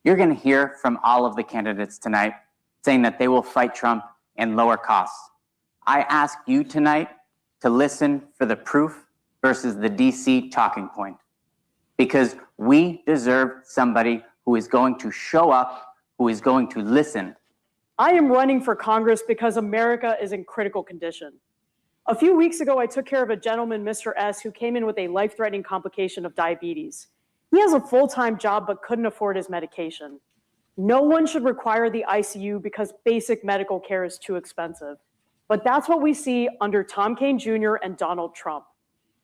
You're going to hear from all of the candidates tonight saying that they will fight Trump and lower costs. I ask you tonight to listen for the proof versus the DC talking point, because we deserve somebody who is going to show up, who is going to listen. I am running for Congress because America is in critical condition. A few weeks ago, I took care of a gentleman, Mr. S, who came in with a life-threatening complication of diabetes. He has a full-time job but couldn't afford his medication. No one should require the ICU because basic medical care is too expensive. But that's what we see under Tom Kean Jr. and Donald Trump.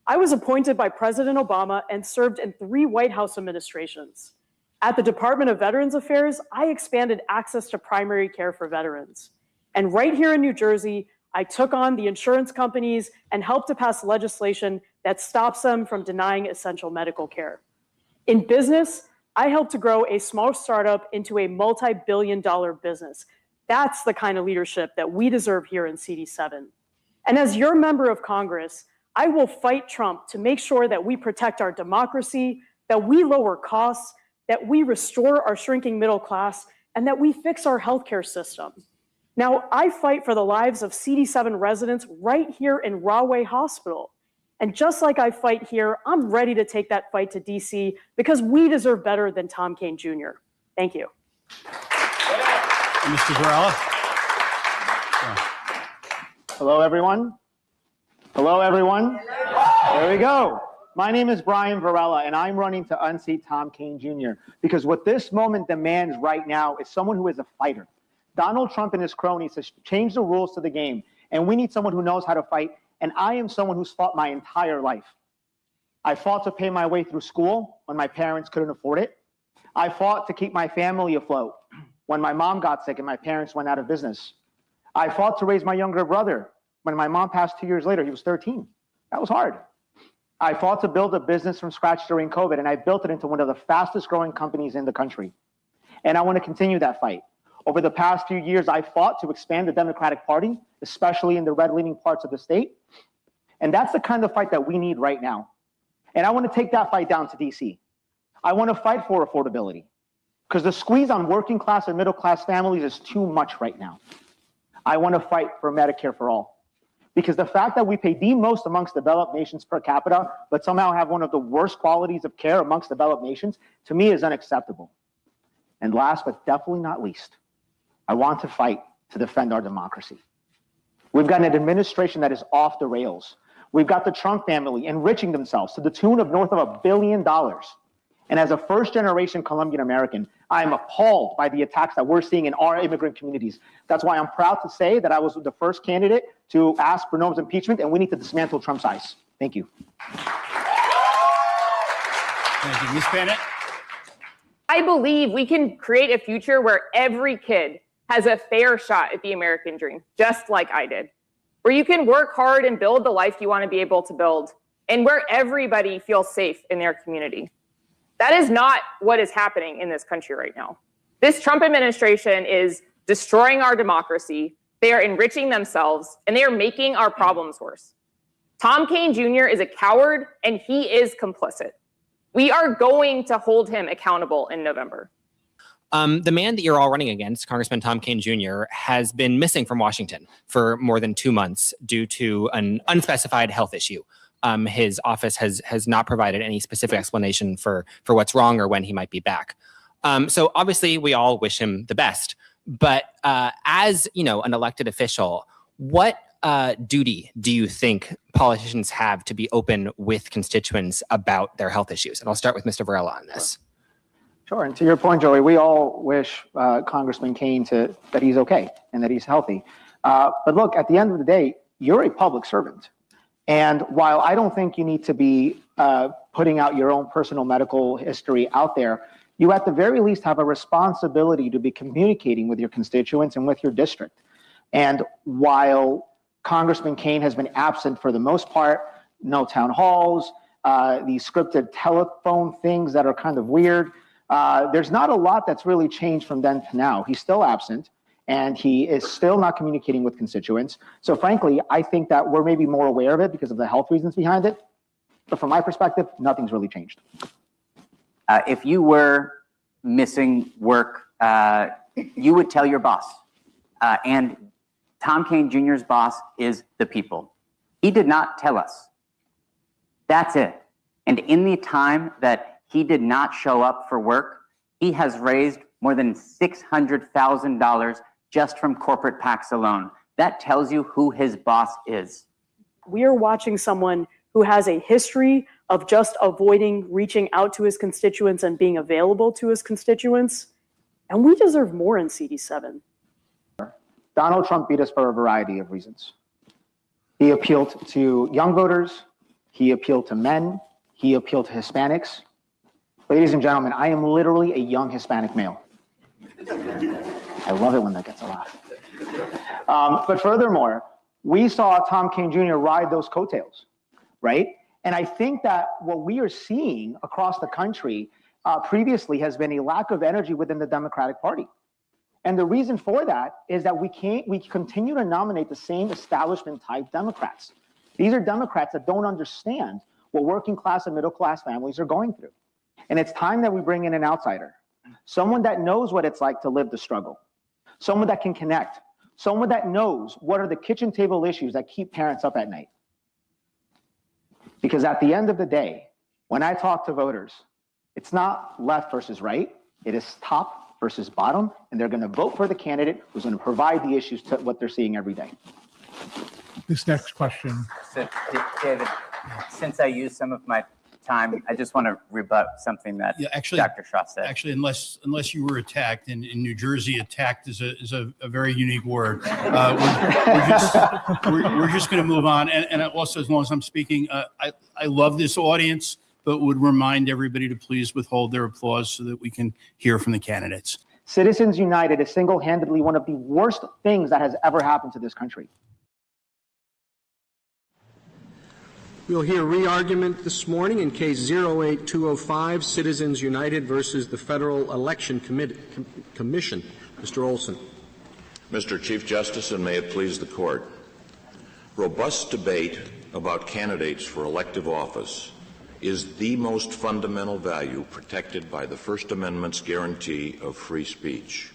I was appointed by President Obama and served in 3 White House administrations. At the Department of Veterans Affairs, I expanded access to primary care for veterans. And right here in New Jersey, I took on the insurance companies and helped to pass legislation that stops them from denying essential medical care. In business, I helped to grow a small startup into a multi-billion-dollar business. That's the kind of leadership that we deserve here in CD-7. And as your member of Congress, I will fight Trump to make sure that we protect our democracy, that we lower costs, that we restore our shrinking middle class, and that we fix our healthcare system. Now, I fight for the lives of CD-7 residents right here in Rahway Hospital. And just like I fight here, I'm ready to take that fight to DC because we deserve better than Tom Kean Jr. Thank you. Mr. Varela. Hello, everyone. Hello, everyone. Hello. There we go. My name is Brian Varela, and I'm running to unseat Tom Kean Jr. because what this moment demands right now is someone who is a fighter. Donald Trump and his cronies have changed the rules to the game, and we need someone who knows how to fight, and I am someone who's fought my entire life. I fought to pay my way through school when my parents couldn't afford it. I fought to keep my family afloat when my mom got sick and my parents went out of business. I fought to raise my younger brother when my mom passed 2 years later. He was 13. That was hard. I fought to build a business from scratch during COVID, and I built it into one of the fastest growing companies in the country. And I want to continue that fight. Over the past few years, I fought to expand the Democratic Party, especially in the red-leaning parts of the state. And that's the kind of fight that we need right now. And I want to take that fight down to DC. I want to fight for affordability because the squeeze on working class and middle class families is too much right now. I want to fight for Medicare for all because the fact that we pay the most amongst developed nations per capita, but somehow have one of the worst qualities of care amongst developed nations, to me is unacceptable. And last but definitely not least, I want to fight to defend our democracy. We've got an administration that is off the rails. We've got the Trump family enriching themselves to the tune of north of $1 billion. And as a first-generation Colombian American, I am appalled by the attacks that we're seeing in our immigrant communities. That's why I'm proud to say that I was the first candidate to ask for Noam's impeachment, and we need to dismantle Trump's ICE. Thank you. Thank you. Ms. Bennett. I believe we can create a future where every kid has a fair shot at the American dream, just like I did, where you can work hard and build the life you want to be able to build, and where everybody feels safe in their community. That is not what is happening in this country right now. This Trump administration is destroying our democracy. They are enriching themselves, and they are making our problems worse. Tom Kean Jr. is a coward, and he is complicit. We are going to hold him accountable in November. The man that you're all running against, Congressman Tom Kean Jr., has been missing from Washington for more than 2 months due to an unspecified health issue. His office has not provided any specific explanation for what's wrong or when he might be back. So obviously, we all wish him the best. But as an elected official, what duty do you think politicians have to be open with constituents about their health issues? And I'll start with Mr. Varela on this. Sure, and to your point, Joey, we all wish Congressman Kean that he's okay and that he's healthy. But look, at the end of the day, you're a public servant. And while I don't think you need to be putting out your own personal medical history out there, you at the very least have a responsibility to be communicating with your constituents and with your district. And while Congressman Kean has been absent for the most part, no town halls, these scripted telephone things that are kind of weird, there's not a lot that's really changed from then to now. He's still absent, and he is still not communicating with constituents. So frankly, I think that we're maybe more aware of it because of the health reasons behind it. But from my perspective, nothing's really changed. If you were missing work, you would tell your boss. And Tom Kean Jr.'s boss is the people. He did not tell us. That's it. And in the time that he did not show up for work, he has raised more than $600,000 just from corporate PACs alone. That tells you who his boss is. We are watching someone who has a history of just avoiding reaching out to his constituents and being available to his constituents. And we deserve more in CD-7. Donald Trump beat us for a variety of reasons. He appealed to young voters. He appealed to men. He appealed to Hispanics. Ladies and gentlemen, I am literally a young Hispanic male. I love it when that gets a laugh. But furthermore, we saw Tom Kean Jr. ride those coattails, right? And I think that what we are seeing across the country previously has been a lack of energy within the Democratic Party. And the reason for that is that we continue to nominate the same establishment type Democrats. These are Democrats that don't understand what working class and middle class families are going through. And it's time that we bring in an outsider, someone that knows what it's like to live the struggle, someone that can connect, someone that knows what are the kitchen table issues that keep parents up at night. Because at the end of the day, when I talk to voters, it's not left versus right, it is top versus bottom, and they're going to vote for the candidate who's going to provide the issues to what they're seeing every day. This next question. So, David, since I used some of my time, I just want to rebut something that Dr. Shaw said. Actually, unless you were attacked, in New Jersey, attacked is a very unique word. We're just going to move on. And also, as long as I'm speaking, I love this audience, but would remind everybody to please withhold their applause so that we can hear from the candidates. Citizens United is single-handedly one of the worst things that has ever happened to this country. We'll hear re-argument this morning in case 08205, Citizens United versus the Federal Election Commission. Mr. Olson. Mr. Chief Justice, and may it please the Court, robust debate about candidates for elective office is the most fundamental value protected by the First Amendment's guarantee of free speech.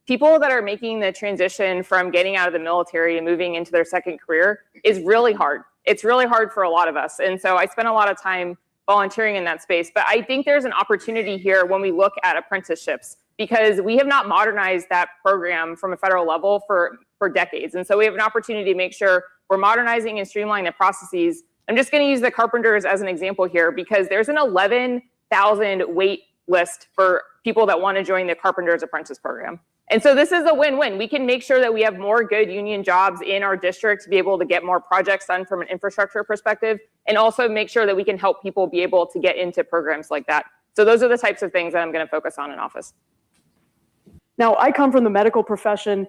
People that are making the transition from getting out of the military and moving into their second career is really hard. It's really hard for a lot of us. And so I spent a lot of time volunteering in that space. But I think there's an opportunity here when we look at apprenticeships, because we have not modernized that program from a federal level for decades. And so we have an opportunity to make sure we're modernizing and streamlining the processes. I'm just going to use the carpenters as an example here, because there's an 11,000 wait list for people that want to join the carpenters apprentice program. And so this is a win-win. We can make sure that we have more good union jobs in our district to be able to get more projects done from an infrastructure perspective, and also make sure that we can help people be able to get into programs like that. So those are the types of things that I'm going to focus on in office. Now, I come from the medical profession.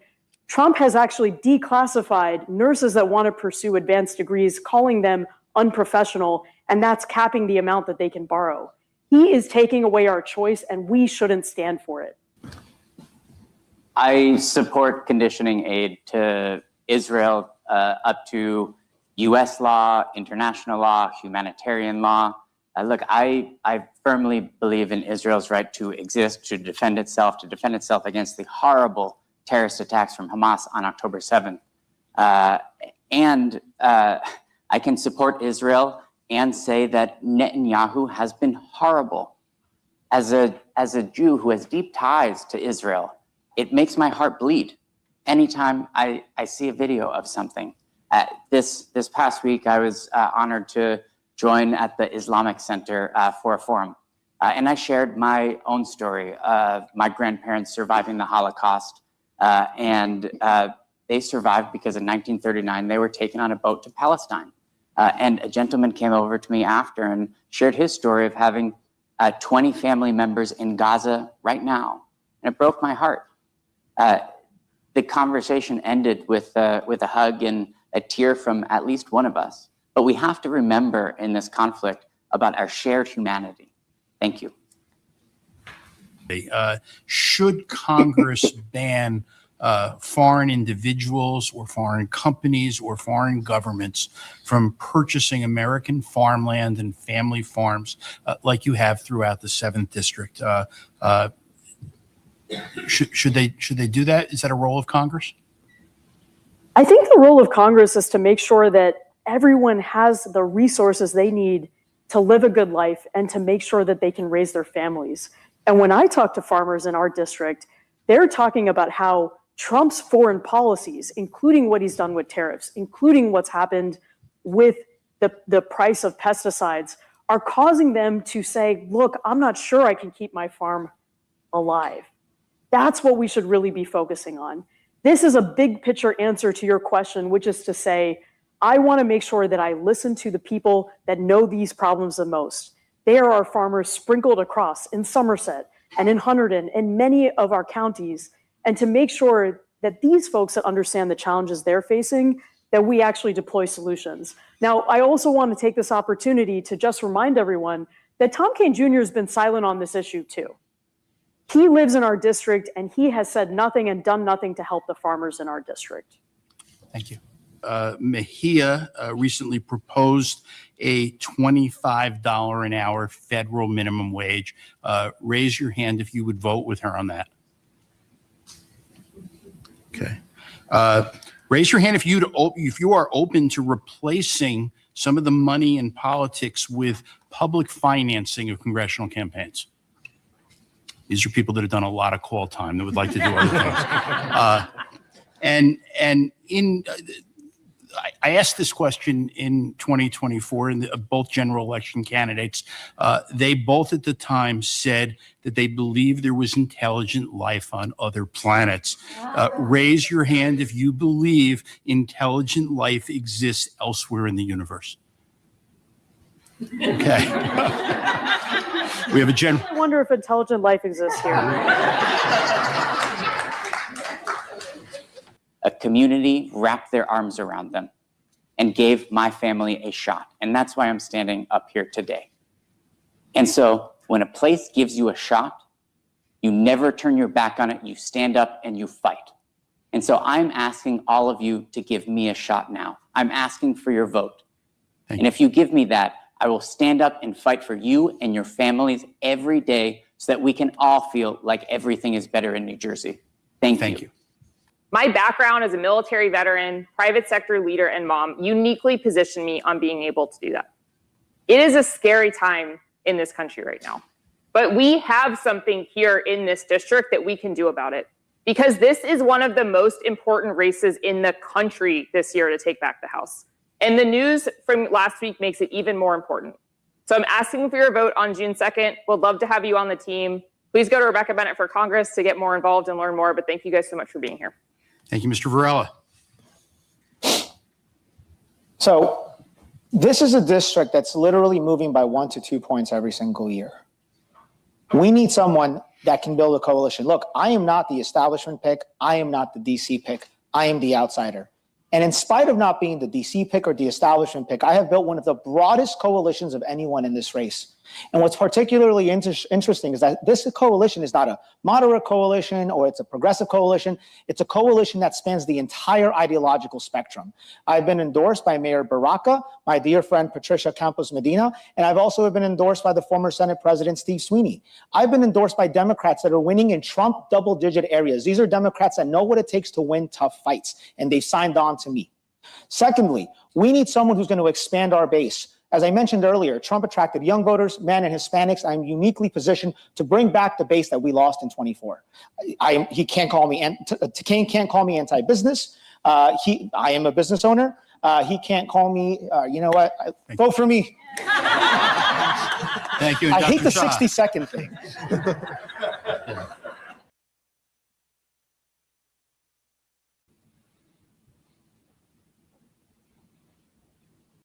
Trump has actually declassified nurses that want to pursue advanced degrees, calling them unprofessional, and that's capping the amount that they can borrow. He is taking away our choice, and we shouldn't stand for it. I support conditioning aid to Israel up to U.S. law, international law, humanitarian law. Look, I firmly believe in Israel's right to exist, to defend itself against the horrible terrorist attacks from Hamas on October 7th. And I can support Israel and say that Netanyahu has been horrible. As a Jew who has deep ties to Israel, it makes my heart bleed anytime I see a video of something. This past week, I was honored to join at the Islamic Center for a forum. And I shared my own story of my grandparents surviving the Holocaust. And they survived because in 1939, they were taken on a boat to Palestine. And a gentleman came over to me after and shared his story of having 20 family members in Gaza right now. And it broke my heart. The conversation ended with a hug and a tear from at least one of us. But we have to remember in this conflict about our shared humanity. Thank you. Should Congress ban foreign individuals or foreign companies or foreign governments from purchasing American farmland and family farms like you have throughout the 7th District. Should they do that? Is that a role of Congress? I think the role of Congress is to make sure that everyone has the resources they need to live a good life and to make sure that they can raise their families. And when I talk to farmers in our district, they're talking about how Trump's foreign policies, including what he's done with tariffs, including what's happened with the price of pesticides, are causing them to say, look, I'm not sure I can keep my farm alive. That's what we should really be focusing on. This is a big picture answer to your question, which is to say, I want to make sure that I listen to the people that know these problems the most. They are our farmers sprinkled across in Somerset and in Hunterdon and many of our counties, and to make sure that these folks that understand the challenges they're facing, that we actually deploy solutions. Now, I also want to take this opportunity to just remind everyone that Tom Kean Jr. has been silent on this issue too. He lives in our district and he has said nothing and done nothing to help the farmers in our district. Thank you. Mejia recently proposed a $25 an hour federal minimum wage. Raise your hand if you would vote with her on that. Okay. Raise your hand if you are open to replacing some of the money in politics with public financing of congressional campaigns. These are people that have done a lot of call time that would like to do other things. I asked this question in 2024 in both general election candidates. They both at the time said that they believed there was intelligent life on other planets. Raise your hand if you believe intelligent life exists elsewhere in the universe. Okay. We have a general. I wonder if intelligent life exists here. A community wrapped their arms around them and gave my family a shot. And that's why I'm standing up here today. And so when a place gives you a shot, you never turn your back on it. You stand up and you fight. And so I'm asking all of you to give me a shot now. I'm asking for your vote. And if you give me that, I will stand up and fight for you and your families every day so that we can all feel like everything is better in New Jersey. Thank you. My background as a military veteran, private sector leader, and mom uniquely positioned me on being able to do that. It is a scary time in this country right now, but we have something here in this district that we can do about it, because this is one of the most important races in the country this year to take back the House. And the news from last week makes it even more important. So I'm asking for your vote on June 2nd. We'd love to have you on the team. Please go to Rebecca Bennett for Congress to get more involved and learn more. But thank you guys so much for being here. Thank you, Mr. Varela. So this is a district that's literally moving by 1 to 2 points every single year. We need someone that can build a coalition. Look, I am not the establishment pick. I am not the DC pick. I am the outsider. And in spite of not being the DC pick or the establishment pick, I have built one of the broadest coalitions of anyone in this race. And what's particularly interesting is that this coalition is not a moderate coalition or it's a progressive coalition. It's a coalition that spans the entire ideological spectrum. I've been endorsed by Mayor Baraka, my dear friend Patricia Campos Medina, and I've also been endorsed by the former Senate President Steve Sweeney. I've been endorsed by Democrats that are winning in Trump double-digit areas. These are Democrats that know what it takes to win tough fights, and they've signed on to me. Secondly, we need someone who's going to expand our base. As I mentioned earlier, Trump attracted young voters, men and Hispanics. I'm uniquely positioned to bring back the base that we lost in 24. He can't call me can't call me anti-business. I am a business owner. He can't call me. You know what? Vote for me. Thank you. I hate the Shah. 60-second thing.